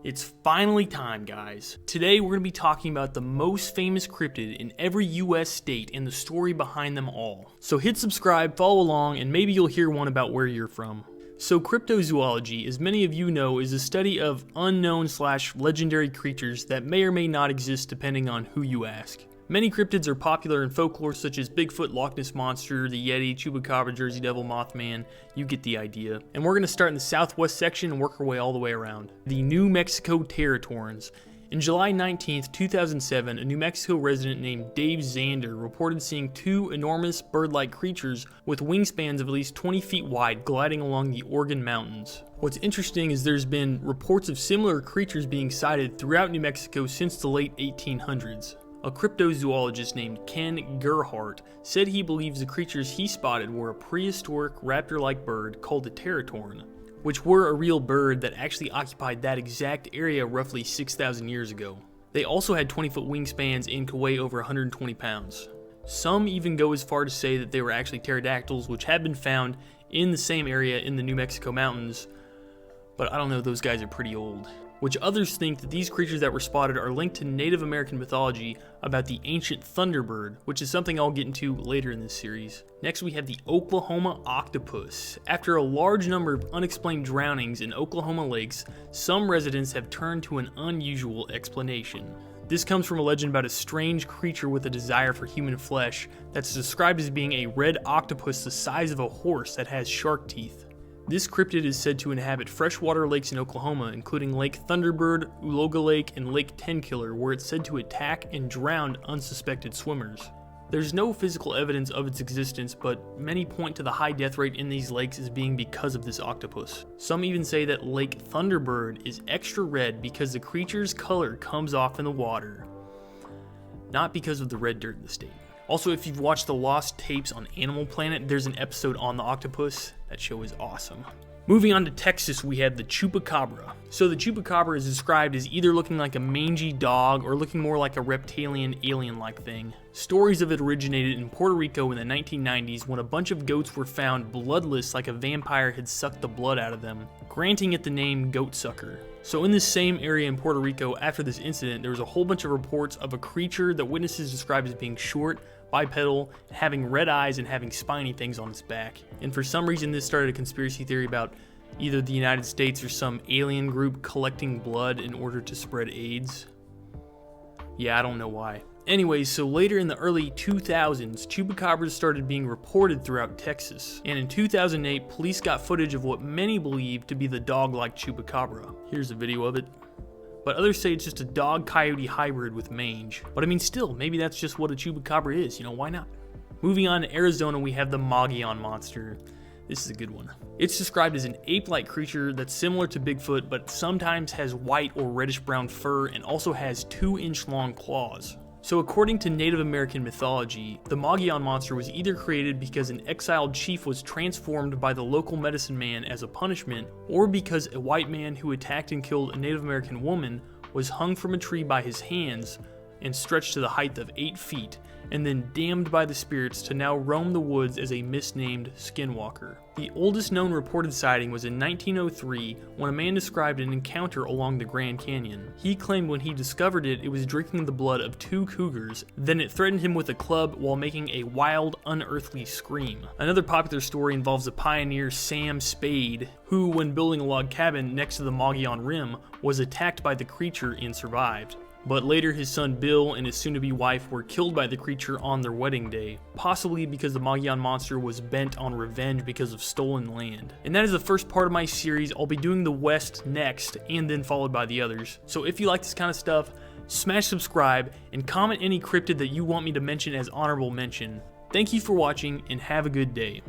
It's finally time, guys. Today we're going to be talking about the most famous cryptid in every US state and the story behind them all. So hit subscribe, follow along, and maybe you'll hear one about where you're from. So cryptozoology, as many of you know, is a study of unknown/legendary creatures that may or may not exist depending on who you ask. Many cryptids are popular in folklore such as Bigfoot, Loch Ness Monster, the Yeti, Chupacabra, Jersey Devil, Mothman, you get the idea. And we're going to start in the southwest section and work our way all the way around. The New Mexico Teratorns. In July 19th, 2007, a New Mexico resident named Dave Zander reported seeing two enormous bird-like creatures with wingspans of at least 20 feet wide gliding along the Oregon mountains. What's interesting is there's been reports of similar creatures being sighted throughout New Mexico since the late 1800s. A cryptozoologist named Ken Gerhardt said he believes the creatures he spotted were a prehistoric raptor-like bird called the Teratorn, which were a real bird that actually occupied that exact area roughly 6,000 years ago. They also had 20-foot wingspans and could weigh over 120 pounds. Some even go as far to say that they were actually pterodactyls, which have been found in the same area in the New Mexico mountains, but I don't know, those guys are pretty old. Which others think that these creatures that were spotted are linked to Native American mythology about the ancient thunderbird, which is something I'll get into later in this series. Next we have the Oklahoma octopus. After a large number of unexplained drownings in Oklahoma lakes, some residents have turned to an unusual explanation. This comes from a legend about a strange creature with a desire for human flesh that's described as being a red octopus the size of a horse that has shark teeth. This cryptid is said to inhabit freshwater lakes in Oklahoma, including Lake Thunderbird, Uloga Lake, and Lake Tenkiller, where it's said to attack and drown unsuspected swimmers. There's no physical evidence of its existence, but many point to the high death rate in these lakes as being because of this octopus. Some even say that Lake Thunderbird is extra red because the creature's color comes off in the water, not because of the red dirt in the state. Also, if you've watched the Lost Tapes on Animal Planet, there's an episode on the octopus. That show is awesome. Moving on to Texas, we have the Chupacabra. So the Chupacabra is described as either looking like a mangy dog or looking more like a reptilian, alien-like thing. Stories of it originated in Puerto Rico in the 1990s when a bunch of goats were found bloodless like a vampire had sucked the blood out of them, granting it the name goatsucker. So in this same area in Puerto Rico, after this incident, there was a whole bunch of reports of a creature that witnesses described as being short, bipedal, having red eyes, and having spiny things on its back. And for some reason this started a conspiracy theory about either the United States or some alien group collecting blood in order to spread AIDS. Yeah, I don't know why. Anyways, so later in the early 2000s, chupacabras started being reported throughout Texas. And in 2008, police got footage of what many believe to be the dog-like chupacabra. Here's a video of it. But others say it's just a dog-coyote hybrid with mange. But I mean, still, maybe that's just what a chupacabra is, you know, why not? Moving on to Arizona, we have the Mogollon Monster. This is a good one. It's described as an ape-like creature that's similar to Bigfoot, but sometimes has white or reddish-brown fur and also has 2-inch-long claws. So according to Native American mythology, the Mogollon Monster was either created because an exiled chief was transformed by the local medicine man as a punishment, or because a white man who attacked and killed a Native American woman was hung from a tree by his hands and stretched to the height of 8 feet, and then damned by the spirits to now roam the woods as a misnamed skinwalker. The oldest known reported sighting was in 1903 when a man described an encounter along the Grand Canyon. He claimed when he discovered it, it was drinking the blood of 2 cougars, then it threatened him with a club while making a wild, unearthly scream. Another popular story involves a pioneer, Sam Spade, who, when building a log cabin next to the Mogollon Rim, was attacked by the creature and survived. But later his son Bill and his soon-to-be wife were killed by the creature on their wedding day, possibly because the Mogollon Monster was bent on revenge because of stolen land. And that is the first part of my series. I'll be doing the West next, and then followed by the others. So if you like this kind of stuff, smash subscribe, and comment any cryptid that you want me to mention as honorable mention. Thank you for watching, and have a good day.